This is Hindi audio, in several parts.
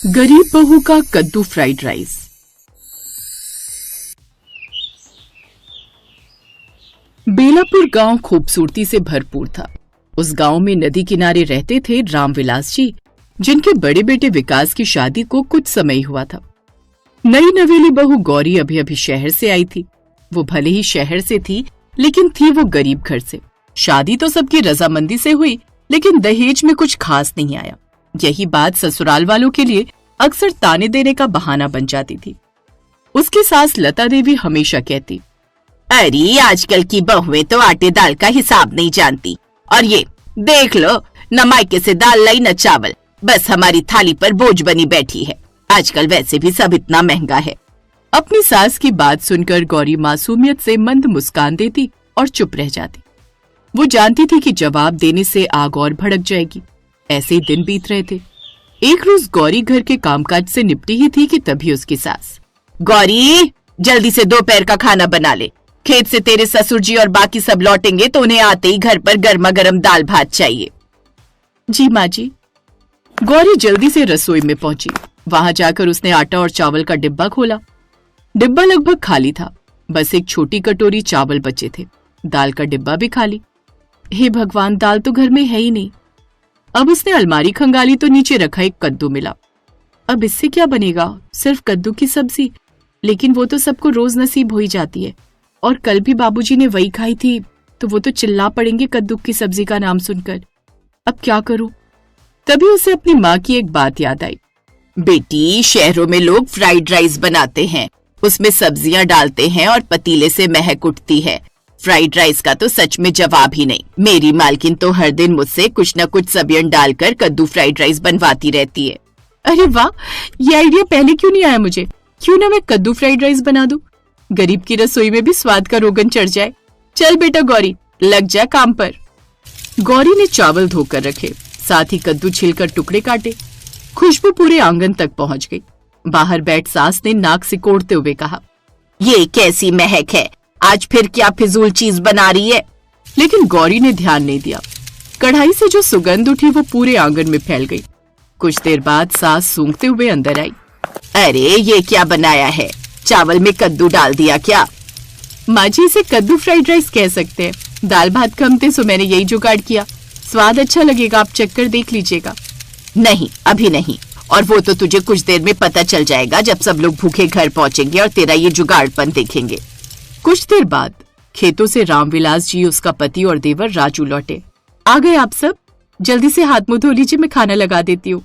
गरीब बहू का कद्दू फ्राइड राइस। बेलापुर गांव खूबसूरती से भरपूर था। उस गांव में नदी किनारे रहते थे रामविलास जी, जिनके बड़े बेटे विकास की शादी को कुछ समय हुआ था। नई नवेली बहू गौरी अभी अभी शहर से आई थी। वो भले ही शहर से थी, लेकिन थी वो गरीब घर से। शादी तो सबकी रजामंदी से हुई, लेकिन दहेज में कुछ खास नहीं आया। यही बात ससुराल वालों के लिए अक्सर ताने देने का बहाना बन जाती थी। उसकी सास लता देवी हमेशा कहती, अरे आजकल की बहुएं तो आटे दाल का हिसाब नहीं जानती, और ये देख लो, न मायके से दाल लाई न चावल, बस हमारी थाली पर बोझ बनी बैठी है। आजकल वैसे भी सब इतना महंगा है। अपनी सास की बात सुनकर गौरी मासूमियत से मंद मुस्कान देती और चुप रह जाती। वो जानती थी कि जवाब देने से आग और भड़क जाएगी। ऐसे ही दिन बीत रहे थे। एक रोज गौरी घर के कामकाज से निपटी ही थी कि तभी उसकी सास, गौरी जल्दी से दोपहर का खाना बना ले। खेत से तेरे ससुर जी और बाकी सब लौटेंगे तो उन्हें आते ही घर पर गर्मा गर्म दाल भात चाहिए। जी माँ जी। गौरी जल्दी से रसोई में पहुंची। वहां जाकर उसने आटा और चावल का डिब्बा खोला। डिब्बा लगभग खाली था, बस एक छोटी कटोरी चावल बचे थे। दाल का डिब्बा भी खाली। हे भगवान, दाल तो घर में है ही नहीं। अब उसने अलमारी खंगाली तो नीचे रखा एक कद्दू मिला। अब इससे क्या बनेगा? सिर्फ कद्दू की सब्जी, लेकिन वो तो सबको रोज नसीब हो ही जाती है। और कल भी बाबूजी ने वही खाई थी, तो वो तो चिल्ला पड़ेंगे कद्दू की सब्जी का नाम सुनकर। अब क्या करूं? तभी उसे अपनी माँ की एक बात याद आई। बेटी, शहरों में लोग फ्राइड राइस बनाते हैं, उसमें सब्जियां डालते हैं और पतीले से महक उठती है। फ्राइड राइस का तो सच में जवाब ही नहीं। मेरी मालकिन तो हर दिन मुझसे कुछ न कुछ सब्जियां डालकर कद्दू फ्राइड राइस बनवाती रहती है। अरे वाह, ये आइडिया पहले क्यों नहीं आया मुझे? क्यों ना मैं कद्दू फ्राइड राइस बना दूं? गरीब की रसोई में भी स्वाद का रोगन चढ़ जाए। चल बेटा गौरी, लग जा काम पर। गौरी ने चावल धोकर रखे, साथ ही कद्दू छिलकर टुकड़े काटे। खुशबू पूरे आंगन तक पहुंच गई। बाहर बैठ सास ने नाक सिकोड़ते हुए कहा, ये कैसी महक है? आज फिर क्या फिजूल चीज बना रही है? लेकिन गौरी ने ध्यान नहीं दिया। कढ़ाई से जो सुगंध उठी वो पूरे आंगन में फैल गई। कुछ देर बाद सास सूंघते हुए अंदर आई। अरे ये क्या बनाया है? चावल में कद्दू डाल दिया क्या? माँ जी, इसे कद्दू फ्राइड राइस कह सकते हैं। दाल भात कम थे सो मैंने यही जुगाड़ किया। स्वाद अच्छा लगेगा, आप चक्कर देख लीजिएगा। नहीं, अभी नहीं, और वो तो तुझे कुछ देर में पता चल जाएगा जब सब लोग भूखे घर पहुंचेंगे और तेरा ये जुगाड़पन देखेंगे। कुछ देर बाद खेतों से रामविलास जी, उसका पति और देवर राजू लौटे। आ गए आप सब? जल्दी से हाथ मुंह धो लीजिए, मैं खाना लगा देती हूँ।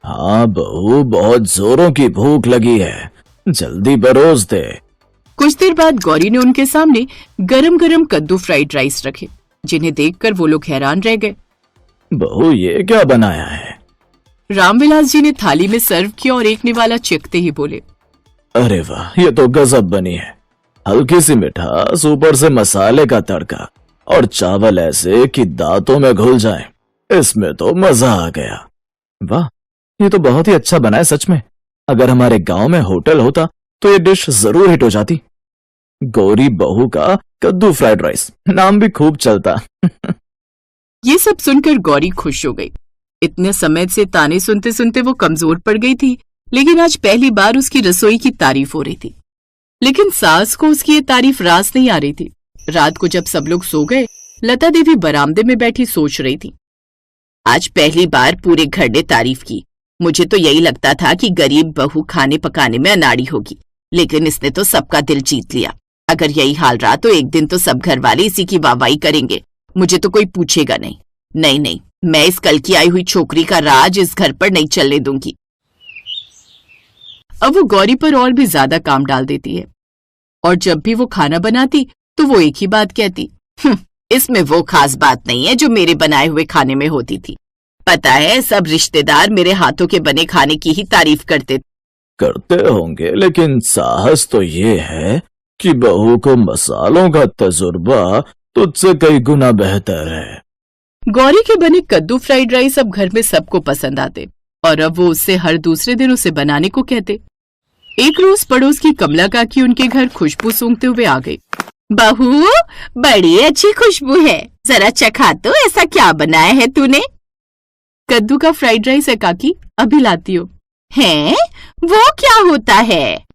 हाँ बहू, बहुत जोरों की भूख लगी है, जल्दी परोस दे। कुछ देर बाद गौरी ने उनके सामने गरम गरम कद्दू फ्राइड राइस रखे, जिन्हें देखकर वो लोग हैरान रह गए। बहू, ये क्या बनाया है? रामविलास जी ने थाली में सर्व किया और एक निवाला चखते ही बोले, अरे वाह, ये तो गजब बनी है। हल्की सी मिठास, ऊपर से मसाले का तड़का, और चावल ऐसे कि दांतों में घुल जाए। इसमें तो मजा आ गया। वाह, ये तो बहुत ही अच्छा बना है सच में। अगर हमारे गांव में होटल होता तो ये डिश जरूर हिट हो जाती। गौरी बहू का कद्दू फ्राइड राइस, नाम भी खूब चलता। ये सब सुनकर गौरी खुश हो गई। इतने समय से ताने सुनते सुनते वो कमजोर पड़ गई थी, लेकिन आज पहली बार उसकी रसोई की तारीफ हो रही थी। लेकिन सास को उसकी ये तारीफ रास नहीं आ रही थी। रात को जब सब लोग सो गए, लता देवी बरामदे में बैठी सोच रही थी। आज पहली बार पूरे घर ने तारीफ की। मुझे तो यही लगता था कि गरीब बहू खाने पकाने में अनाड़ी होगी, लेकिन इसने तो सबका दिल जीत लिया। अगर यही हाल रहा तो एक दिन तो सब घर वाले इसी की वाहवाही करेंगे। मुझे तो कोई पूछेगा नहीं। नहीं नहीं, मैं इस कल की आई हुई छोकरी का राज इस घर पर नहीं चलने दूंगी। अब वो गौरी पर और भी ज्यादा काम डाल देती है, और जब भी वो खाना बनाती तो वो एक ही बात कहती, इसमें वो खास बात नहीं है जो मेरे बनाए हुए खाने में होती थी। पता है, सब रिश्तेदार मेरे हाथों के बने खाने की ही तारीफ करते होंगे, लेकिन साहस तो ये है कि बहू को मसालों का तजुर्बा तुझसे कई गुना बेहतर है। गौरी के बने कद्दू फ्राइड राइस अब घर में सबको पसंद आते, और अब वो उससे हर दूसरे दिन उसे बनाने को कहते। एक रोज पड़ोस की कमला काकी उनके घर खुशबू सूंघते हुए आ गई। बहू, बड़ी अच्छी खुशबू है, जरा चखा तो, ऐसा क्या बनाया है तूने? कद्दू का फ्राइड राइस है काकी, अभी लाती हूँ। हैं? वो क्या होता है?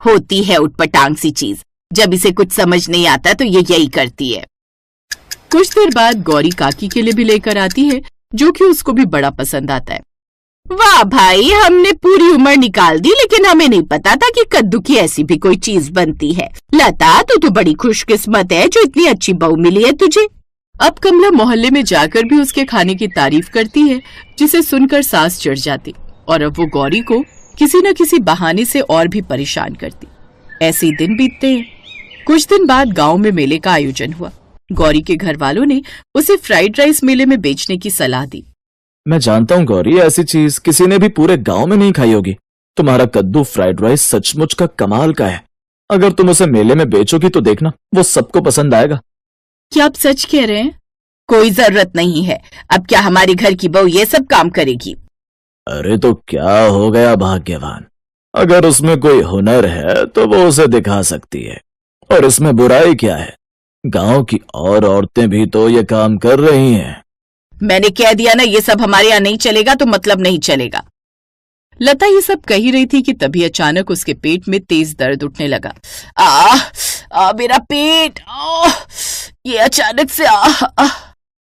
होती है उटपटांग सी चीज। जब इसे कुछ समझ नहीं आता तो ये यही करती है। कुछ देर बाद गौरी काकी के लिए भी लेकर आती है, जो कि उसको भी बड़ा पसंद आता है। वाह भाई, हमने पूरी उम्र निकाल दी, लेकिन हमें नहीं पता था कि कद्दू की ऐसी भी कोई चीज बनती है। लता, तू तो बड़ी खुशकिस्मत है जो इतनी अच्छी बहू मिली है तुझे। अब कमला मोहल्ले में जाकर भी उसके खाने की तारीफ करती है, जिसे सुनकर सांस चढ़ जाती, और अब वो गौरी को किसी न किसी बहाने से और भी परेशान करती। ऐसे ही दिन बीतते हैं। कुछ दिन बाद गांव में मेले का आयोजन हुआ। गौरी के घर वालों ने उसे फ्राइड राइस मेले में बेचने की सलाह दी। मैं जानता हूँ गौरी, ऐसी चीज किसी ने भी पूरे गांव में नहीं खाई होगी। तुम्हारा कद्दू फ्राइड राइस सचमुच का कमाल का है। अगर तुम उसे मेले में बेचोगी तो देखना वो सबको पसंद आएगा। क्या आप सच कह रहे हैं? कोई जरूरत नहीं है। अब क्या हमारे घर की बहू ये सब काम करेगी? अरे तो क्या हो गया भाग्यवान, अगर उसमें कोई हुनर है तो वो उसे दिखा सकती है, और इसमें बुराई क्या है? गांव की और औरतें भी तो ये काम कर रही हैं। मैंने कह दिया ना, ये सब हमारे यहाँ नहीं चलेगा तो मतलब नहीं चलेगा। लता ये सब कही रही थी कि तभी अचानक उसके पेट में तेज दर्द उठने लगा। मेरा पेट, ये अचानक से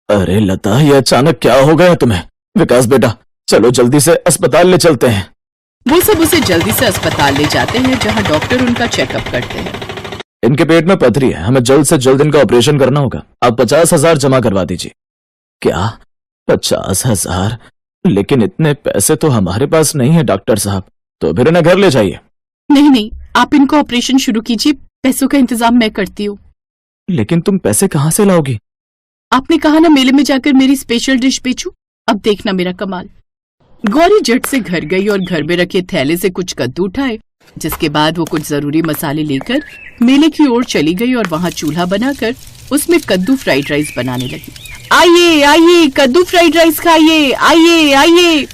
अरे लता, ये अचानक क्या हो गया तुम्हें? विकास बेटा, चलो जल्दी से अस्पताल ले चलते हैं। वो सब उसे जल्दी से अस्पताल ले जाते हैं, जहां डॉक्टर उनका चेकअप करते हैं। इनके पेट में पथरी है, हमें जल्द से जल्द इनका ऑपरेशन करना होगा। आप 50,000 जमा करवा दीजिए। क्या 50,000? लेकिन इतने पैसे तो हमारे पास नहीं है डॉक्टर साहब। तो फिर इन्हें घर ले जाइए। नहीं नहीं, आप इनको ऑपरेशन शुरू कीजिए, पैसों का इंतजाम मैं करती हूँ। लेकिन तुम पैसे कहाँ से लाओगी? आपने कहा ना मेले में जाकर मेरी स्पेशल डिश बेचूं, अब देखना मेरा कमाल। गौरी झट से घर गई और घर में रखे थैले से कुछ कद्दू उठाए, जिसके बाद वो कुछ जरूरी मसाले लेकर मेले की ओर चली गई और वहां चूल्हा बनाकर उसमें कद्दू फ्राइड राइस बनाने लगी। आइए आइए, कद्दू फ्राइड राइस खाइए, आइए आइए।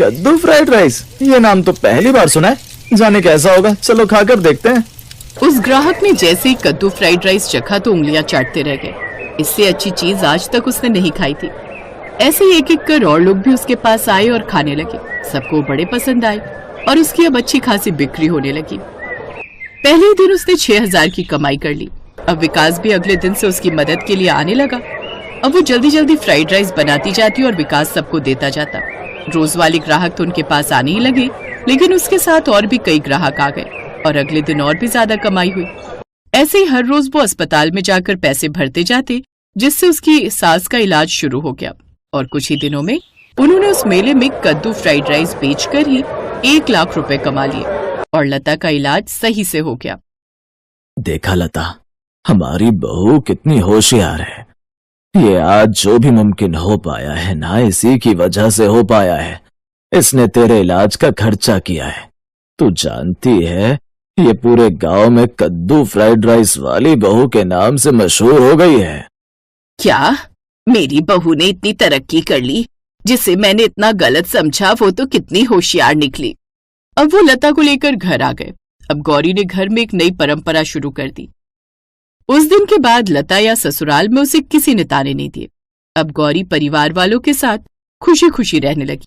कद्दू फ्राइड राइस, ये नाम तो पहली बार सुना है। जाने कैसा होगा, चलो खाकर देखते हैं। उस ग्राहक ने जैसे ही कद्दू फ्राइड राइस चखा तो उंगलियां चाटते रह गए। इससे अच्छी चीज आज तक उसने नहीं खाई थी। ऐसे ही एक एक कर और लोग भी उसके पास आए और खाने लगे। सबको बड़े पसंद आए और उसकी अब अच्छी खासी बिक्री होने लगी। पहले ही दिन उसने 6,000 की कमाई कर ली। अब विकास भी अगले दिन से उसकी मदद के लिए आने लगा। अब वो जल्दी जल्दी फ्राइड राइस बनाती जाती और विकास सबको देता जाता। रोज वाले ग्राहक तो उनके पास आने ही लगे, लेकिन उसके साथ और भी कई ग्राहक आ गए और अगले दिन और भी ज्यादा कमाई हुई। ऐसे ही हर रोज वो अस्पताल में जाकर पैसे भरते जाते, जिससे उसकी सास का इलाज शुरू हो गया। और कुछ ही दिनों में उन्होंने उस मेले में कद्दू फ्राइड राइस बेचकर ही 1 लाख रुपए कमा लिए और लता का इलाज सही से हो गया। देखा लता, हमारी बहू कितनी होशियार है। ये आज जो भी मुमकिन हो पाया है ना, इसी की वजह से हो पाया है। इसने तेरे इलाज का खर्चा किया है। तू जानती है, ये पूरे गांव में कद्दू फ्राइड राइस वाली बहू के नाम से मशहूर हो गई है। क्या मेरी बहू ने इतनी तरक्की कर ली? जिसे मैंने इतना गलत समझा वो तो कितनी होशियार निकली। अब वो लता को लेकर घर आ गए। अब गौरी ने घर में एक नई परंपरा शुरू कर दी। उस दिन के बाद लता या ससुराल में उसे किसी ने ताने नहीं दिए। अब गौरी परिवार वालों के साथ खुशी खुशी रहने लगी।